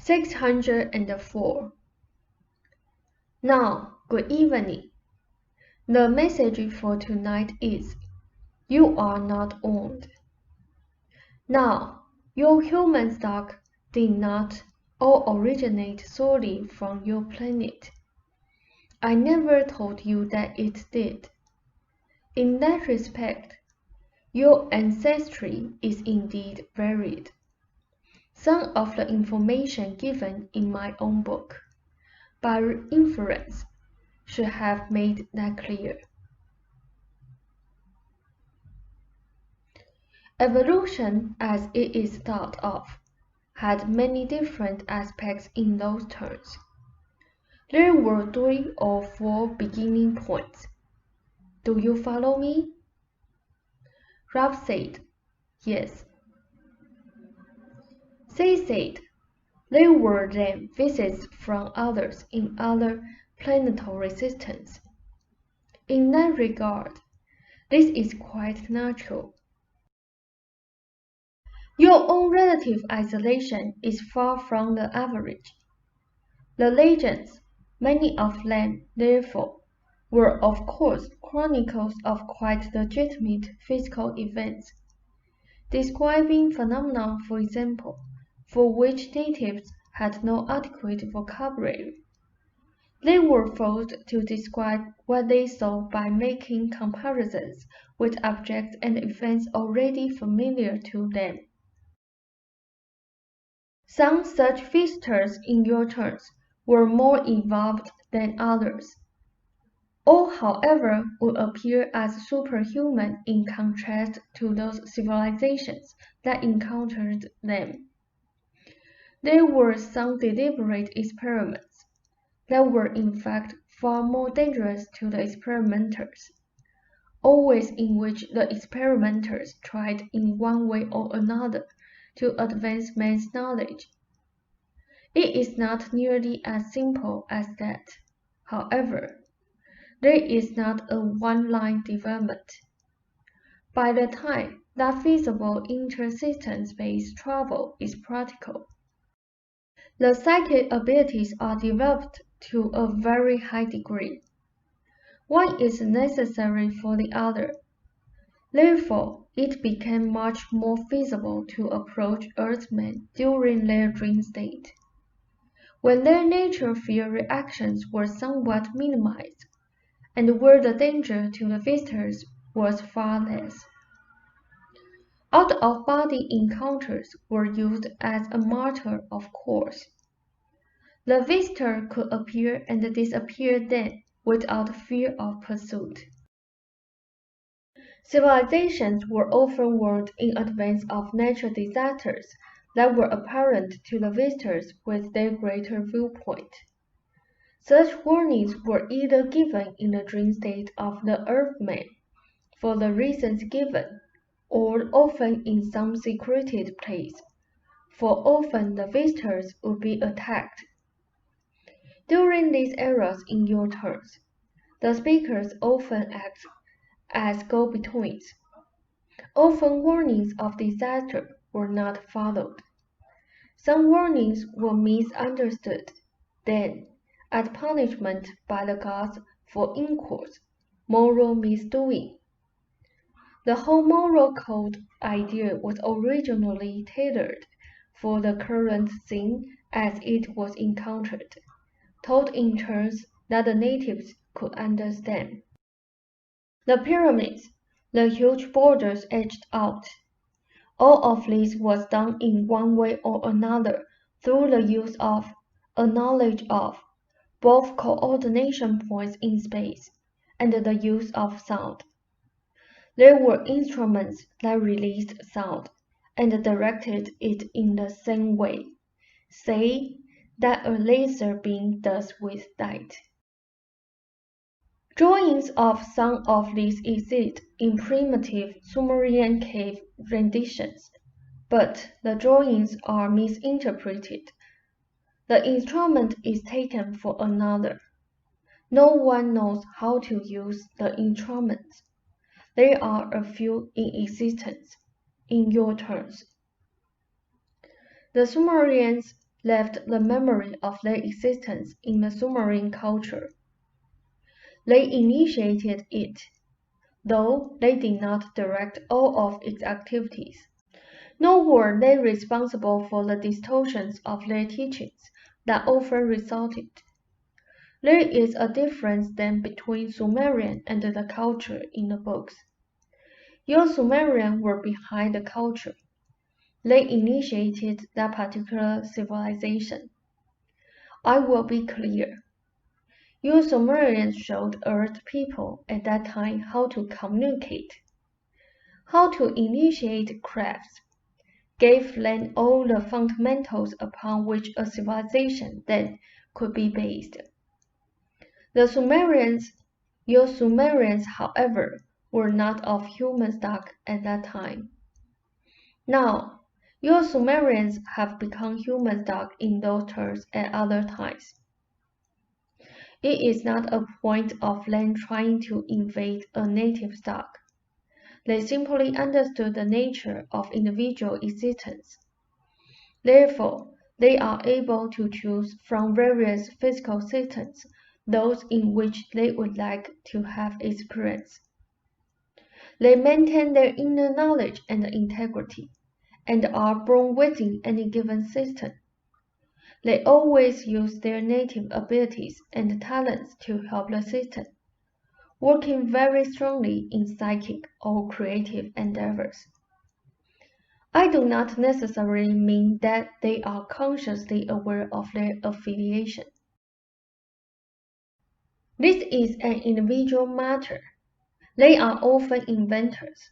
604. Now, good evening. The message for tonight is, you are not owned. Now, your human stock did not all originate solely from your planet. I never told you that it did. In that respect, your ancestry is indeed varied. Some of the information given in my own book, by inference, should have made that clear. Evolution, as it is thought of, had many different aspects in those terms. There were 3 or 4 beginning points. Do you follow me? Ralph said, yes. Seth said, there were then visits from others in other planetary systems. In that regard, this is quite natural. Your own relative isolation is far from the average. The legends, many of them, therefore, were of course chronicles of quite legitimate physical events, describing phenomena, for example, for which natives had no adequate vocabulary. They were forced to describe what they saw by making comparisons with objects and events already familiar to them. Some such visitors in your terms were more evolved than others. All, however, would appear as superhuman in contrast to those civilizations that encountered them. There were some deliberate experiments that were in fact far more dangerous to the experimenters, always in which the experimenters tried in one way or another to advance man's knowledge. It is not nearly as simple as that, however. There is not a one-line development. By the time that feasible inter-system space travel is practical, the psychic abilities are developed to a very high degree. One is necessary for the other. Therefore, it became much more feasible to approach Earthmen during their dream state, when their natural fear reactions were somewhat minimized, and where the danger to the visitors was far less. Out-of-body encounters were used as a martyr, of course. The visitor could appear and disappear then without fear of pursuit. Civilizations were often warned in advance of natural disasters that were apparent to the visitors with their greater viewpoint. Such warnings were either given in the dream state of the Earthman, for the reasons given, or often in some secreted place, for often the visitors would be attacked. During these eras in your terms, the speakers often act as go-betweens. Often warnings of disaster were not followed. Some warnings were misunderstood, then, as punishment by the gods for incourse, moral misdoing. The whole moral code idea was originally tailored for the current scene as it was encountered, told in terms that the natives could understand. The pyramids, the huge boulders etched out, all of this was done in one way or another through the use of, a knowledge of, both coordination points in space and the use of sound. There were instruments that released sound and directed it in the same way, say, that a laser beam does with light. Drawings of some of these exist in primitive Sumerian cave renditions, but the drawings are misinterpreted. The instrument is taken for another. No one knows how to use the instruments. There are a few in existence, in your terms. The Sumerians left the memory of their existence in the Sumerian culture. They initiated it, though they did not direct all of its activities. Nor were they responsible for the distortions of their teachings that often resulted. There is a difference then between Sumerian and the culture in the books. Your Sumerians were behind the culture. They initiated that particular civilization. I will be clear. Your Sumerians showed Earth people at that time how to communicate, how to initiate crafts, gave them all the fundamentals upon which a civilization then could be based. The Sumerians, your Sumerians, however, were not of human stock at that time. Now, your Sumerians have become human stock in those terms at other times. It is not a point of them trying to invade a native stock. They simply understood the nature of individual existence. Therefore, they are able to choose from various physical systems those in which they would like to have experience. They maintain their inner knowledge and integrity, and are born within any given system. They always use their native abilities and talents to help the system, working very strongly in psychic or creative endeavors. I do not necessarily mean that they are consciously aware of their affiliation. This is an individual matter. They are often inventors,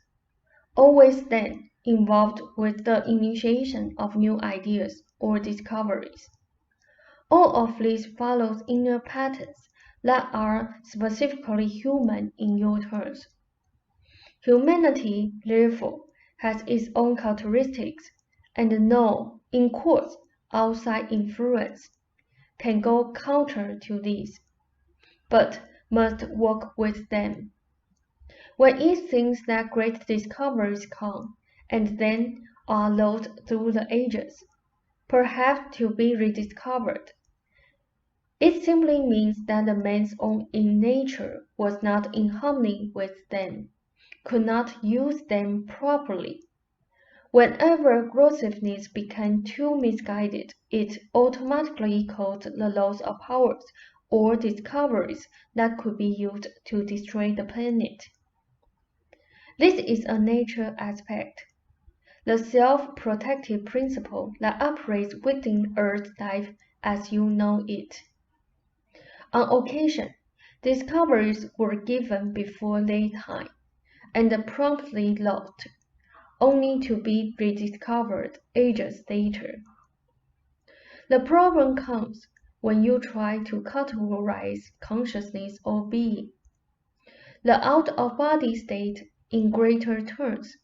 always then involved with the initiation of new ideas or discoveries. All of this follows inner patterns that are specifically human in your terms. Humanity, therefore, has its own characteristics, and no, in quotes, outside influence can go counter to these, but must work with them. When it seems that great discoveries come, and then are lost through the ages, perhaps to be rediscovered, it simply means that the man's own in nature was not in harmony with them, could not use them properly. Whenever grossiveness became too misguided, it automatically caused the loss of powers or discoveries that could be used to destroy the planet. This is a nature aspect, the self-protective principle that operates within Earth life as you know it. On occasion, discoveries were given before their time, and promptly lost, only to be rediscovered ages later. The problem comes when you try to categorize consciousness or being. The out-of-body state, in greater terms,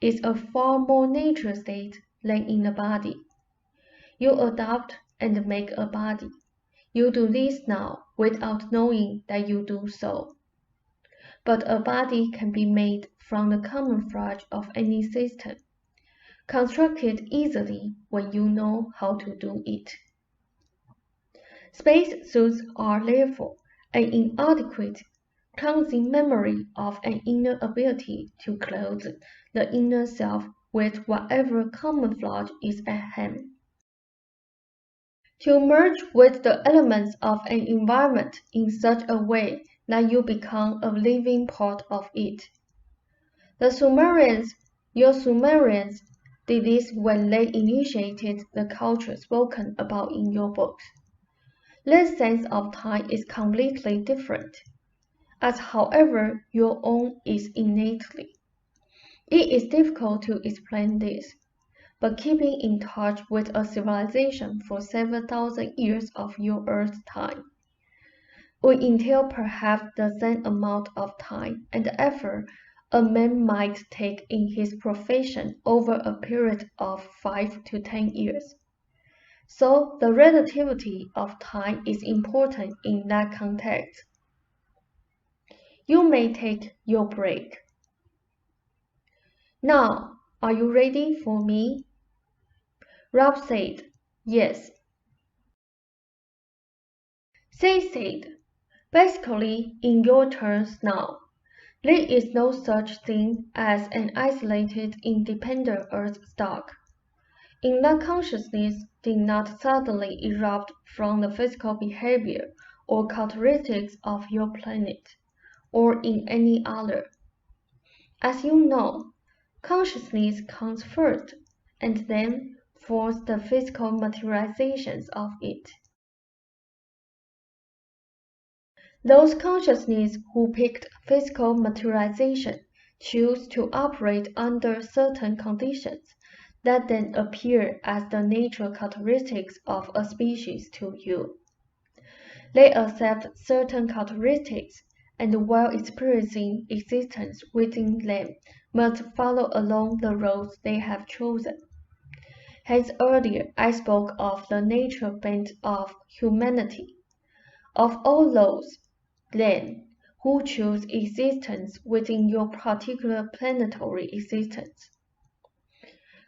is a far more natural state than in the body. You adopt and make a body. You do this now without knowing that you do so. But a body can be made from the camouflage of any system, constructed easily when you know how to do it. Space suits are therefore an inadequate, clumsy memory of an inner ability to clothe the inner self with whatever camouflage is at hand. To merge with the elements of an environment in such a way that you become a living part of it. The Sumerians, your Sumerians, did this when they initiated the culture spoken about in your books. Their sense of time is completely different, as however your own is innately. It is difficult to explain this, but keeping in touch with a civilization for several thousand years of your Earth time would entail perhaps the same amount of time and effort a man might take in his profession over a period of 5 to 10 years. So the relativity of time is important in that context. You may take your break. Now, are you ready for me? Rob said, yes, They said, basically, in your terms now, there is no such thing as an isolated, independent Earth stock. In that consciousness did not suddenly erupt from the physical behavior or characteristics of your planet, or in any other. As you know, consciousness comes first, and then forms the physical materializations of it. Those consciousness who picked physical materialization choose to operate under certain conditions that then appear as the natural characteristics of a species to you. They accept certain characteristics, and while experiencing existence within them, must follow along the roads they have chosen. Hence earlier I spoke of the nature bent of humanity. Of all those, then, who choose existence within your particular planetary existence.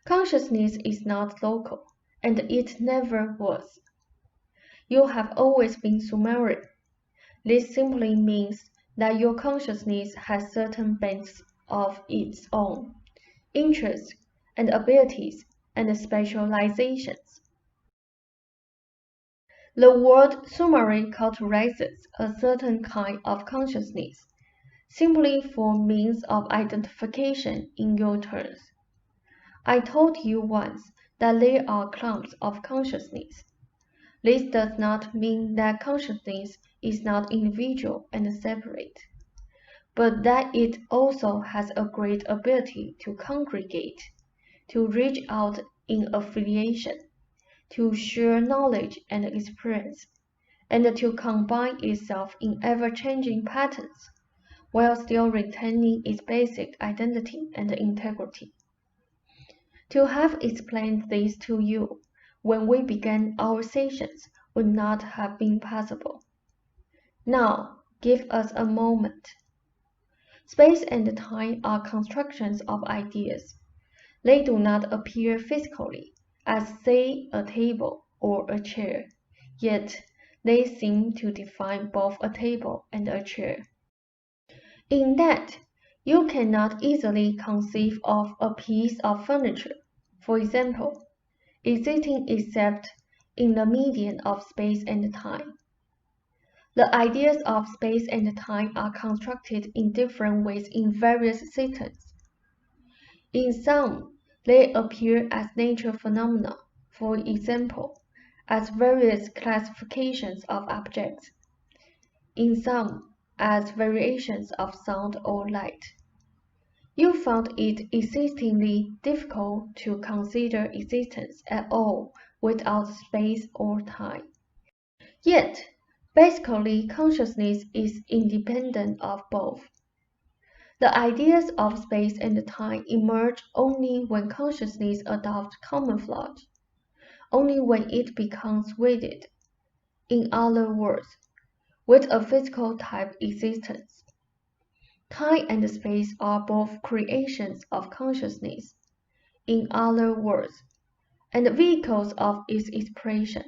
Consciousness is not local, and it never was. You have always been Sumerian. This simply means that your consciousness has certain bents of its own, interests and abilities and specializations. The word Sumerian characterizes a certain kind of consciousness, simply for means of identification in your terms. I told you once that there are clumps of consciousness. This does not mean that consciousness is not individual and separate, but that it also has a great ability to congregate, to reach out in affiliation, to share knowledge and experience, and to combine itself in ever-changing patterns, while still retaining its basic identity and integrity. To have explained this to you when we began our sessions would not have been possible. Now, give us a moment. Space and time are constructions of ideas. They do not appear physically, as say a table or a chair, yet they seem to define both a table and a chair. In that, you cannot easily conceive of a piece of furniture, for example, existing except in the median of space and time. The ideas of space and time are constructed in different ways in various systems. In some, they appear as natural phenomena, for example, as various classifications of objects. In some, as variations of sound or light. You found it exceedingly difficult to consider existence at all without space or time. Yet, basically, consciousness is independent of both. The ideas of space and time emerge only when consciousness adopts camouflage, only when it becomes weighted, in other words, with a physical type existence. Time and space are both creations of consciousness, in other words, and vehicles of its expression.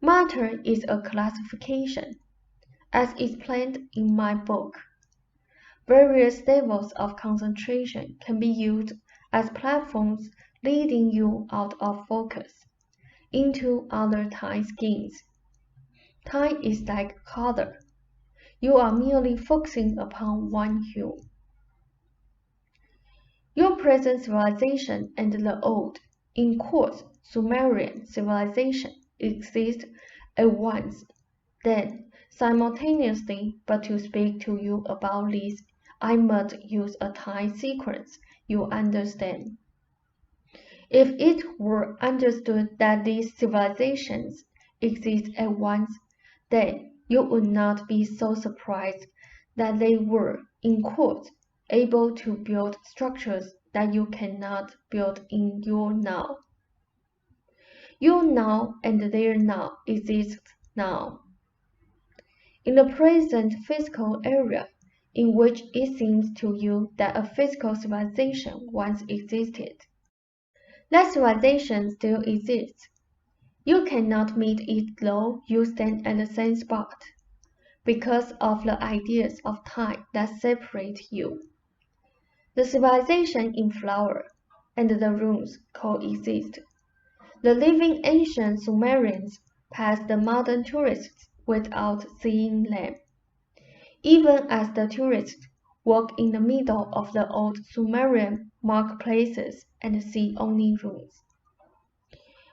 Matter is a classification, as explained in my book. Various levels of concentration can be used as platforms leading you out of focus, into other time schemes. Time is like color. You are merely focusing upon one hue. Your present civilization and the old, in quotes, Sumerian civilization exist at once, then, simultaneously, but to speak to you about this, I must use a time sequence you understand. If it were understood that these civilizations exist at once, then you would not be so surprised that they were, in quotes, able to build structures that you cannot build in your now. Your now and their now exist now. In the present physical area, in which it seems to you that a physical civilization once existed, that civilization still exists. You cannot meet it though you stand at the same spot, because of the ideas of time that separate you. The civilization in flower and the ruins coexist. The living ancient Sumerians pass the modern tourists without seeing them, even as the tourists walk in the middle of the old Sumerian marketplaces and see only ruins.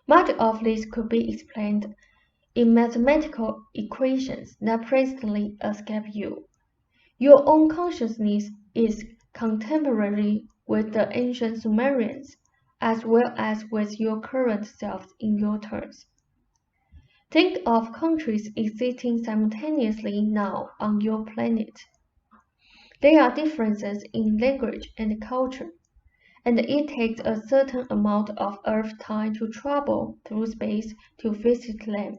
Much of this could be explained in mathematical equations that presently escape you. Your own consciousness is contemporary with the ancient Sumerians, as well as with your current selves in your turns. Think of countries existing simultaneously now on your planet. There are differences in language and culture, and it takes a certain amount of Earth time to travel through space to visit them.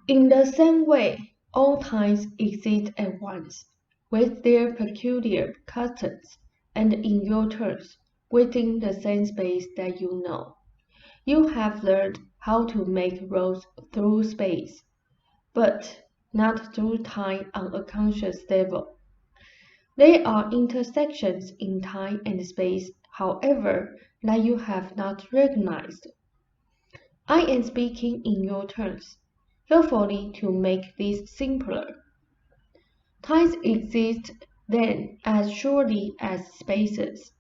In the same way, all times exist at once, with their peculiar customs, and in your turns, within the same space that you know. You have learned how to make roads through space, but not through time on a conscious level. There are intersections in time and space, however, that you have not recognized. I am speaking in your terms, hopefully to make this simpler. Times exist then as surely as spaces.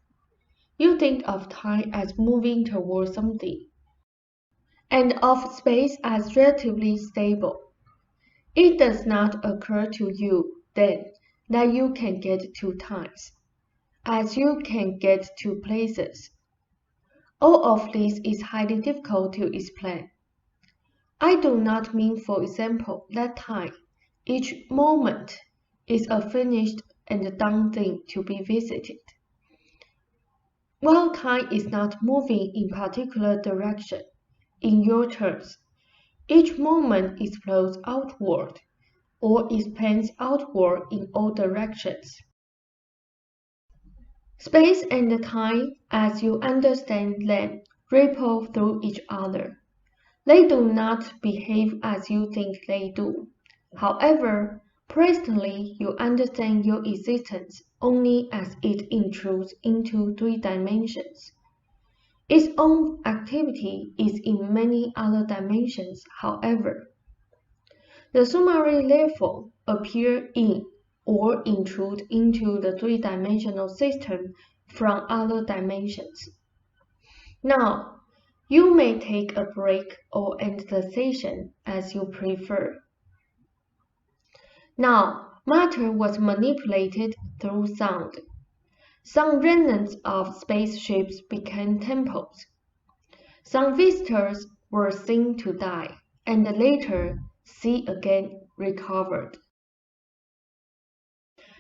You think of time as moving towards something, and of space as relatively stable. It does not occur to you then that you can get to times, as you can get to places. All of this is highly difficult to explain. I do not mean, for example, that time, each moment, is a finished and done thing to be visited. While time is not moving in particular direction, in your terms, each moment explodes outward, or expands outward in all directions. Space and time, as you understand them, ripple through each other. They do not behave as you think they do. However, presently you understand your existence only as it intrudes into 3 dimensions. Its own activity is in many other dimensions, however. The Sumerians therefore appear in or intrude into the 3-dimensional system from other dimensions. Now, you may take a break or end the session as you prefer. Now, matter was manipulated through sound. Some remnants of spaceships became temples. Some visitors were seen to die, and later see again recovered.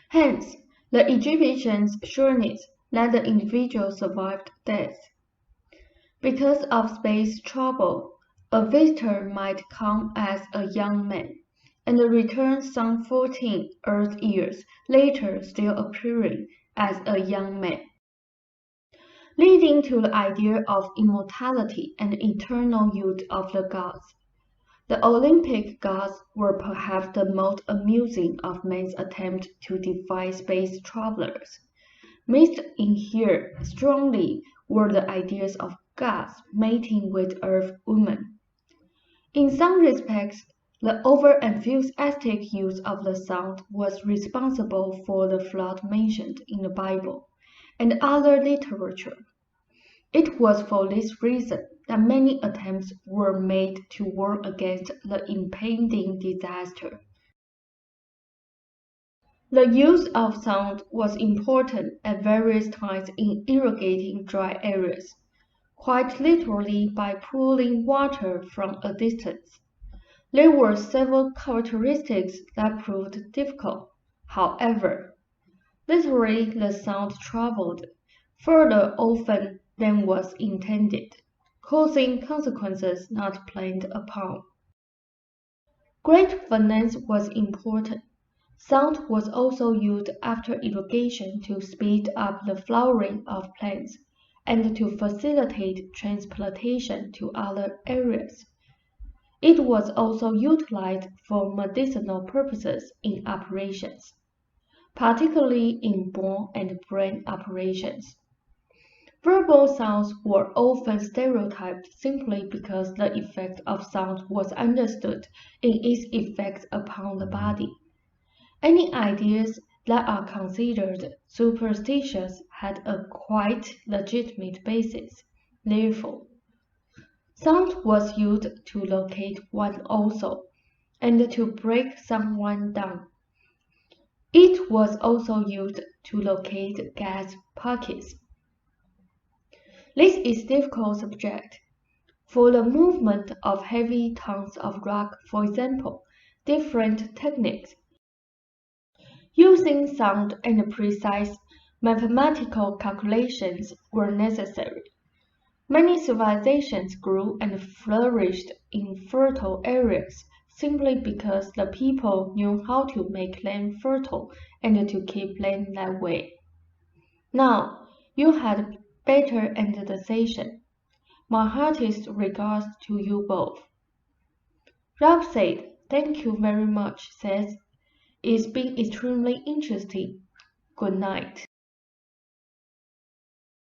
Hence, the Egyptians' sureness that the individual survived death. Because of space travel, a visitor might come as a young man, and return some 14 Earth years later still appearing as a young man, leading to the idea of immortality and eternal youth of the gods. The Olympic gods were perhaps the most amusing of man's attempts to defy space travelers. Mixed in here strongly were the ideas of gods mating with Earth women. In some respects, the over-enthusiastic use of the sound was responsible for the flood mentioned in the Bible and other literature. It was for this reason that many attempts were made to warn against the impending disaster. The use of sound was important at various times in irrigating dry areas, quite literally by pulling water from a distance. There were several characteristics that proved difficult. However, literally the sound traveled further often than was intended, causing consequences not planned upon. Great finesse was important. Sound was also used after irrigation to speed up the flowering of plants and to facilitate transplantation to other areas. It was also utilized for medicinal purposes in operations, particularly in bone and brain operations. Verbal sounds were often stereotyped simply because the effect of sound was understood in its effects upon the body. Any ideas that are considered superstitious had a quite legitimate basis. Therefore, sound was used to locate one also, and to break someone down. It was also used to locate gas pockets. This is a difficult subject. For the movement of heavy tons of rock, for example, different techniques using sound and precise mathematical calculations were necessary. Many civilizations grew and flourished in fertile areas simply because the people knew how to make land fertile and to keep land that way. Now, you had better understanding. My heartiest regards to you both. Rob said, "Thank you very much, Seth. It's been extremely interesting. Good night."